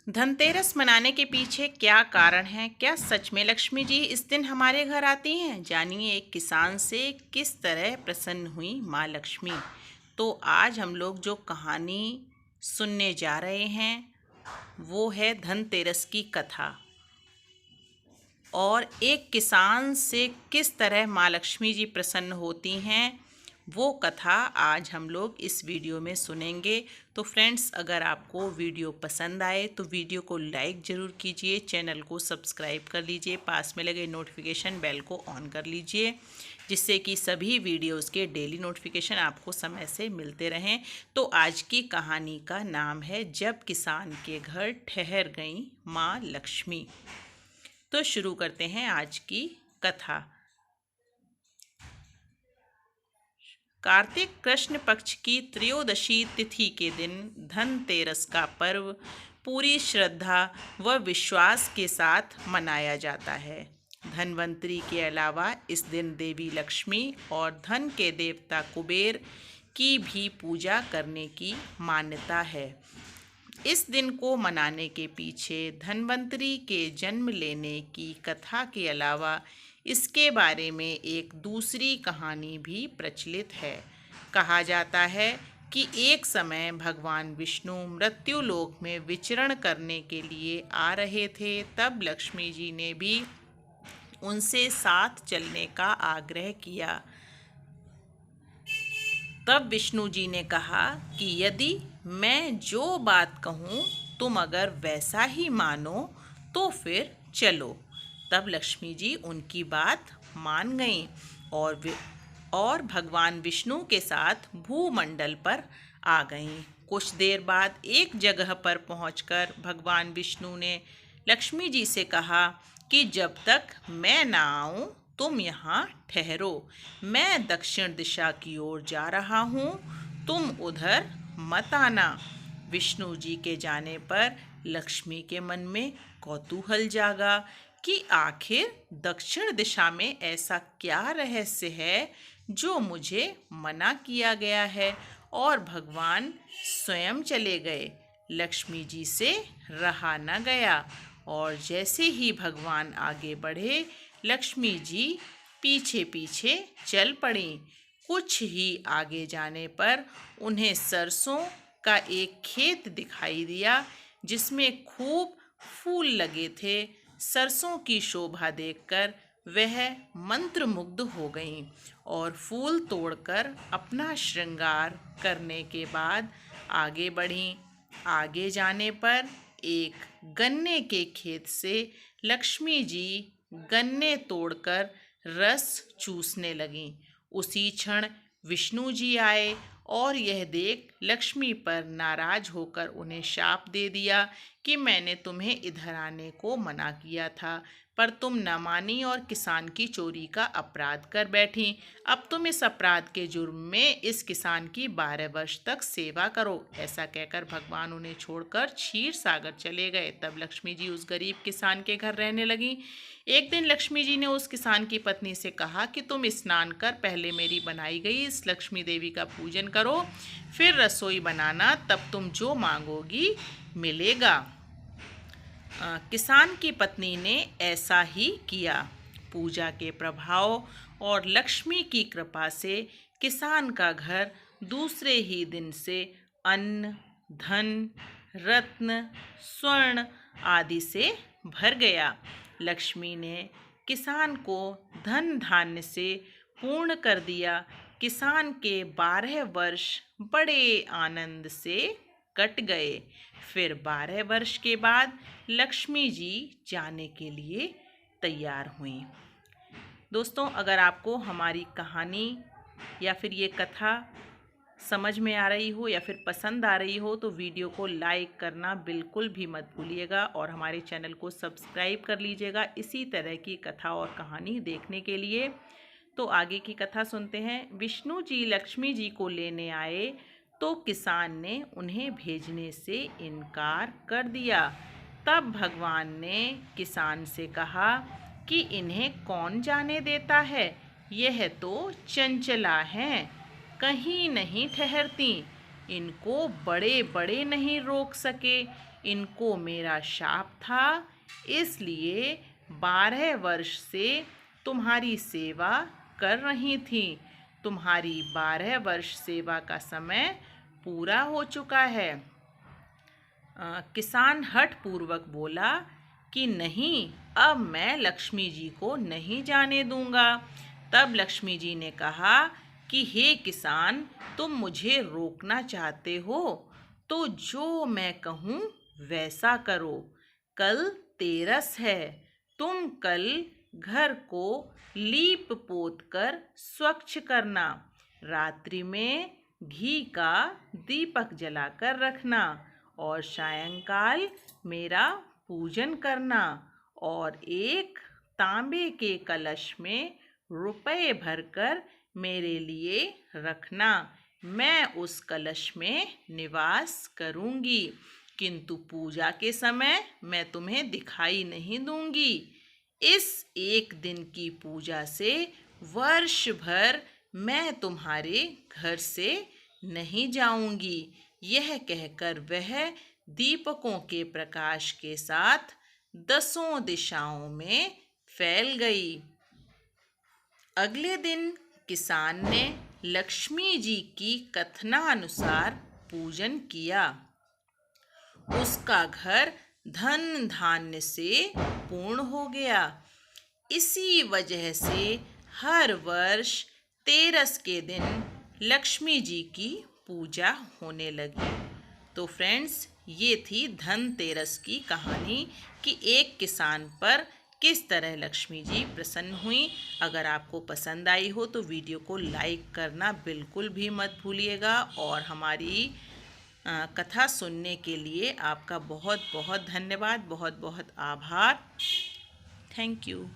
धनतेरस मनाने के पीछे क्या कारण है? क्या सच में लक्ष्मी जी इस दिन हमारे घर आती हैं? जानिए एक किसान से किस तरह प्रसन्न हुई माँ लक्ष्मी। तो आज हम लोग जो कहानी सुनने जा रहे हैं वो है धनतेरस की कथा। और एक किसान से किस तरह माँ लक्ष्मी जी प्रसन्न होती हैं वो कथा आज हम लोग इस वीडियो में सुनेंगे। तो फ्रेंड्स, अगर आपको वीडियो पसंद आए तो वीडियो को लाइक ज़रूर कीजिए, चैनल को सब्सक्राइब कर लीजिए, पास में लगे नोटिफिकेशन बेल को ऑन कर लीजिए, जिससे कि सभी वीडियोस के डेली नोटिफिकेशन आपको समय से मिलते रहें। तो आज की कहानी का नाम है जब किसान के घर ठहर गई माँ लक्ष्मी। तो शुरू करते हैं आज की कथा। कार्तिक कृष्ण पक्ष की त्रयोदशी तिथि के दिन धनतेरस का पर्व पूरी श्रद्धा व विश्वास के साथ मनाया जाता है। धनवंतरी के अलावा इस दिन देवी लक्ष्मी और धन के देवता कुबेर की भी पूजा करने की मान्यता है। इस दिन को मनाने के पीछे धन्वंतरी के जन्म लेने की कथा के अलावा इसके बारे में एक दूसरी कहानी भी प्रचलित है। कहा जाता है कि एक समय भगवान विष्णु मृत्युलोक में विचरण करने के लिए आ रहे थे। तब लक्ष्मी जी ने भी उनसे साथ चलने का आग्रह किया। तब विष्णु जी ने कहा कि यदि मैं जो बात कहूँ तुम अगर वैसा ही मानो तो फिर चलो। तब लक्ष्मी जी उनकी बात मान गईं और भगवान विष्णु के साथ भूमंडल पर आ गईं। कुछ देर बाद एक जगह पर पहुंचकर भगवान विष्णु ने लक्ष्मी जी से कहा कि जब तक मैं ना आऊं तुम यहाँ ठहरो। मैं दक्षिण दिशा की ओर जा रहा हूँ, तुम उधर मत आना। विष्णु जी के जाने पर लक्ष्मी के मन में कौतूहल जागा कि आखिर दक्षिण दिशा में ऐसा क्या रहस्य है जो मुझे मना किया गया है, और भगवान स्वयं चले गए। लक्ष्मी जी से रहा न गया और जैसे ही भगवान आगे बढ़े लक्ष्मी जी पीछे पीछे चल पड़ी। कुछ ही आगे जाने पर उन्हें सरसों का एक खेत दिखाई दिया जिसमें खूब फूल लगे थे। सरसों की शोभा देखकर वह मंत्रमुग्ध हो गईं और फूल तोड़कर अपना श्रृंगार करने के बाद आगे बढ़ीं। आगे जाने पर एक गन्ने के खेत से लक्ष्मी जी गन्ने तोड़कर रस चूसने लगीं। उसी क्षण विष्णु जी आए और यह देख लक्ष्मी पर नाराज होकर उन्हें शाप दे दिया कि मैंने तुम्हें इधर आने को मना किया था, पर तुम न मानी और किसान की चोरी का अपराध कर बैठी। अब तुम इस अपराध के जुर्म में इस किसान की 12 वर्ष तक सेवा करो। ऐसा कहकर भगवान उन्हें छोड़कर क्षीर सागर चले गए। तब लक्ष्मी जी उस गरीब किसान के घर रहने लगी। एक दिन लक्ष्मी जी ने उस किसान की पत्नी से कहा कि तुम स्नान कर पहले मेरी बनाई गई इस लक्ष्मी देवी का पूजन करो, फिर रसोई बनाना, तब तुम जो मांगोगी मिलेगा। किसान की पत्नी ने ऐसा ही किया। पूजा के प्रभाव और लक्ष्मी की कृपा से किसान का घर दूसरे ही दिन से अन्न, धन, रत्न, स्वर्ण आदि से भर गया। लक्ष्मी ने किसान को धन धान्य से पूर्ण कर दिया। किसान के 12 वर्ष बड़े आनंद से कट गए। फिर 12 वर्ष के बाद लक्ष्मी जी जाने के लिए तैयार हुईं। दोस्तों, अगर आपको हमारी कहानी या फिर ये कथा समझ में आ रही हो या फिर पसंद आ रही हो तो वीडियो को लाइक करना बिल्कुल भी मत भूलिएगा और हमारे चैनल को सब्सक्राइब कर लीजिएगा इसी तरह की कथा और कहानी देखने के लिए। तो आगे की कथा सुनते हैं। विष्णु जी लक्ष्मी जी को लेने आए तो किसान ने उन्हें भेजने से इनकार कर दिया। तब भगवान ने किसान से कहा कि इन्हें कौन जाने देता है, यह तो चंचला हैं, कहीं नहीं ठहरती। इनको बड़े बड़े नहीं रोक सके। इनको मेरा शाप था, इसलिए 12 वर्ष से तुम्हारी सेवा कर रही थी। तुम्हारी 12 वर्ष सेवा का समय पूरा हो चुका है। किसान हठ पूर्वक बोला कि नहीं, अब मैं लक्ष्मी जी को नहीं जाने दूंगा। तब लक्ष्मी जी ने कहा कि हे किसान, तुम मुझे रोकना चाहते हो तो जो मैं कहूँ वैसा करो। कल तेरस है, तुम कल घर को लीप पोत कर स्वच्छ करना। रात्रि में घी का दीपक जलाकर रखना और सायंकाल मेरा पूजन करना और एक तांबे के कलश में रुपए भरकर मेरे लिए रखना। मैं उस कलश में निवास करूंगी, किंतु पूजा के समय मैं तुम्हें दिखाई नहीं दूंगी। इस एक दिन की पूजा से वर्ष भर मैं तुम्हारे घर से नहीं जाऊंगी। यह कहकर वह दीपकों के प्रकाश के साथ 10 दिशाओं में फैल गई। अगले दिन किसान ने लक्ष्मी जी की कथनानुसार पूजन किया। उसका घर धन धान्य से पूर्ण हो गया। इसी वजह से हर वर्ष तेरस के दिन लक्ष्मी जी की पूजा होने लगी। तो फ्रेंड्स, ये थी धनतेरस की कहानी कि एक किसान पर किस तरह लक्ष्मी जी प्रसन्न हुई। अगर आपको पसंद आई हो तो वीडियो को लाइक करना बिल्कुल भी मत भूलिएगा और हमारी कथा सुनने के लिए आपका बहुत बहुत धन्यवाद, बहुत बहुत आभार। Thank you.